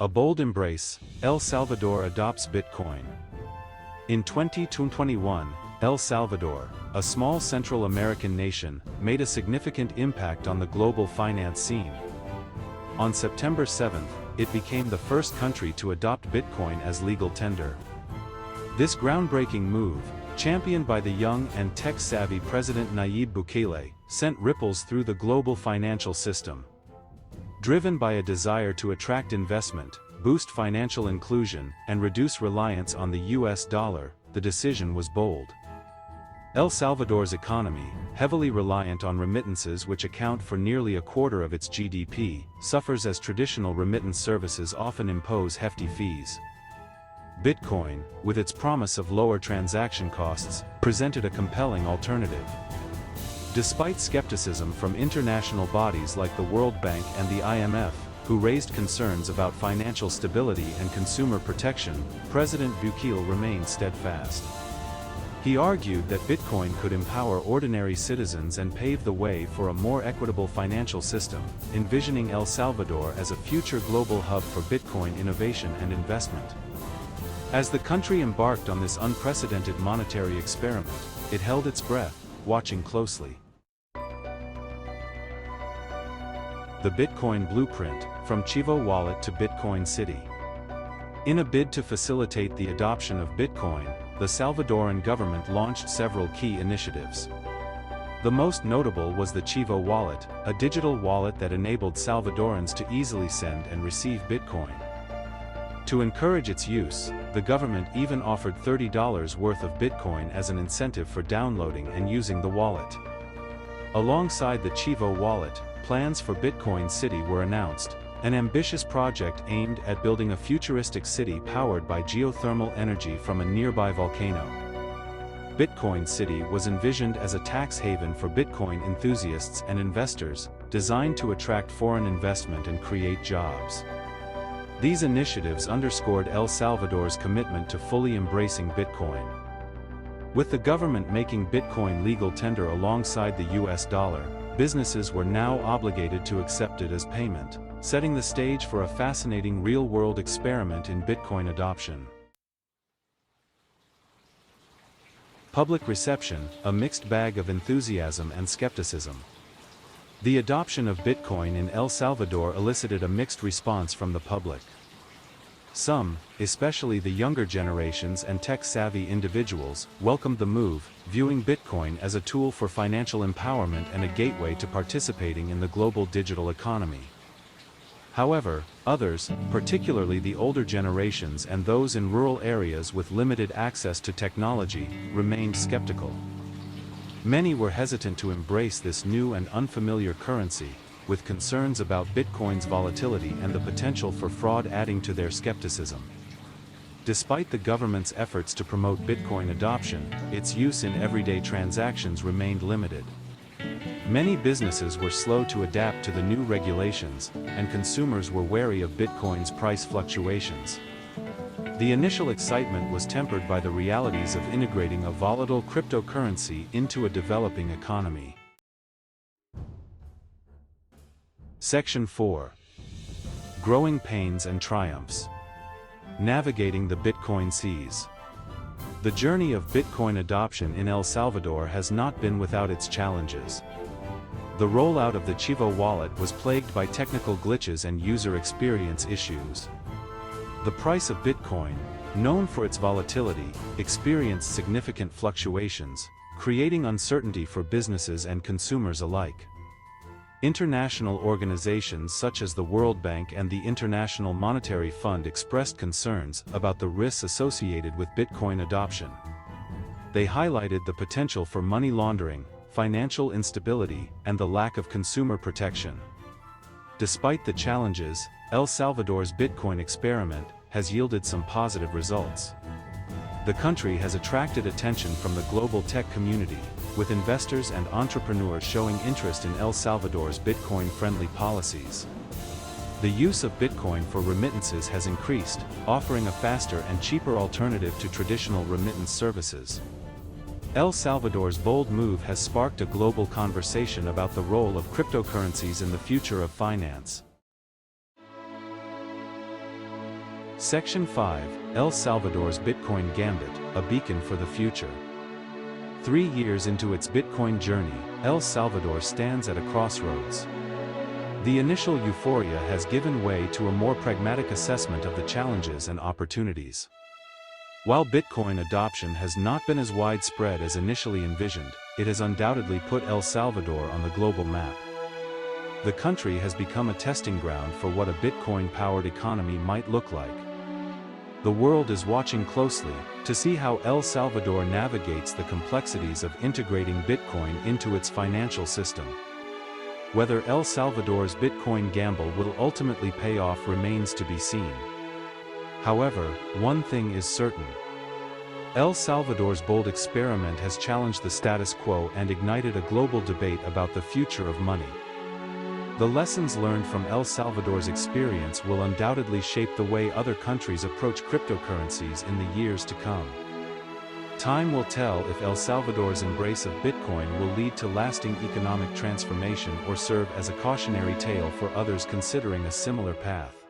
A bold embrace, El Salvador adopts Bitcoin. In 2021, El Salvador, a small Central American nation, made a significant impact on the global finance scene. On September 7, it became the first country to adopt Bitcoin as legal tender. This groundbreaking move, championed by the young and tech-savvy President Nayib Bukele, sent ripples through the global financial system. Driven by a desire to attract investment, boost financial inclusion, and reduce reliance on the US dollar, the decision was bold. El Salvador's economy, heavily reliant on remittances which account for nearly a quarter of its GDP, suffers as traditional remittance services often impose hefty fees. Bitcoin, with its promise of lower transaction costs, presented a compelling alternative. Despite skepticism from international bodies like the World Bank and the IMF, who raised concerns about financial stability and consumer protection, President Bukele remained steadfast. He argued that Bitcoin could empower ordinary citizens and pave the way for a more equitable financial system, envisioning El Salvador as a future global hub for Bitcoin innovation and investment. As the country embarked on this unprecedented monetary experiment, it held its breath, watching closely. The Bitcoin Blueprint, from Chivo Wallet to Bitcoin City. In a bid to facilitate the adoption of Bitcoin, the Salvadoran government launched several key initiatives. The most notable was the Chivo Wallet, a digital wallet that enabled Salvadorans to easily send and receive Bitcoin. To encourage its use, the government even offered $30 worth of Bitcoin as an incentive for downloading and using the wallet. Alongside the Chivo Wallet, plans for Bitcoin City were announced, an ambitious project aimed at building a futuristic city powered by geothermal energy from a nearby volcano. Bitcoin City was envisioned as a tax haven for Bitcoin enthusiasts and investors, designed to attract foreign investment and create jobs. These initiatives underscored El Salvador's commitment to fully embracing Bitcoin. With the government making Bitcoin legal tender alongside the US dollar, businesses were now obligated to accept it as payment, setting the stage for a fascinating real-world experiment in Bitcoin adoption. Public reception, a mixed bag of enthusiasm and skepticism. The adoption of Bitcoin in El Salvador elicited a mixed response from the public. Some, especially the younger generations and tech-savvy individuals, welcomed the move, viewing Bitcoin as a tool for financial empowerment and a gateway to participating in the global digital economy. However, others, particularly the older generations and those in rural areas with limited access to technology, remained skeptical. Many were hesitant to embrace this new and unfamiliar currency, with concerns about Bitcoin's volatility and the potential for fraud adding to their skepticism. Despite the government's efforts to promote Bitcoin adoption, its use in everyday transactions remained limited. Many businesses were slow to adapt to the new regulations, and consumers were wary of Bitcoin's price fluctuations. The initial excitement was tempered by the realities of integrating a volatile cryptocurrency into a developing economy. Section 4. Growing Pains and Triumphs. Navigating the Bitcoin Seas. The journey of Bitcoin adoption in El Salvador has not been without its challenges. The rollout of the Chivo wallet was plagued by technical glitches and user experience issues. The price of Bitcoin, known for its volatility, experienced significant fluctuations, creating uncertainty for businesses and consumers alike. International organizations such as the World Bank and the International Monetary Fund expressed concerns about the risks associated with Bitcoin adoption. They highlighted the potential for money laundering, financial instability, and the lack of consumer protection. Despite the challenges, El Salvador's Bitcoin experiment has yielded some positive results. The country has attracted attention from the global tech community, with investors and entrepreneurs showing interest in El Salvador's Bitcoin-friendly policies. The use of Bitcoin for remittances has increased, offering a faster and cheaper alternative to traditional remittance services. El Salvador's bold move has sparked a global conversation about the role of cryptocurrencies in the future of finance. Section 5, El Salvador's Bitcoin Gambit, a beacon for the future. 3 years into its Bitcoin journey, El Salvador stands at a crossroads. The initial euphoria has given way to a more pragmatic assessment of the challenges and opportunities. While Bitcoin adoption has not been as widespread as initially envisioned, it has undoubtedly put El Salvador on the global map. The country has become a testing ground for what a Bitcoin-powered economy might look like. The world is watching closely to see how El Salvador navigates the complexities of integrating Bitcoin into its financial system. Whether El Salvador's Bitcoin gamble will ultimately pay off remains to be seen. However, one thing is certain. El Salvador's bold experiment has challenged the status quo and ignited a global debate about the future of money. The lessons learned from El Salvador's experience will undoubtedly shape the way other countries approach cryptocurrencies in the years to come. Time will tell if El Salvador's embrace of Bitcoin will lead to lasting economic transformation or serve as a cautionary tale for others considering a similar path.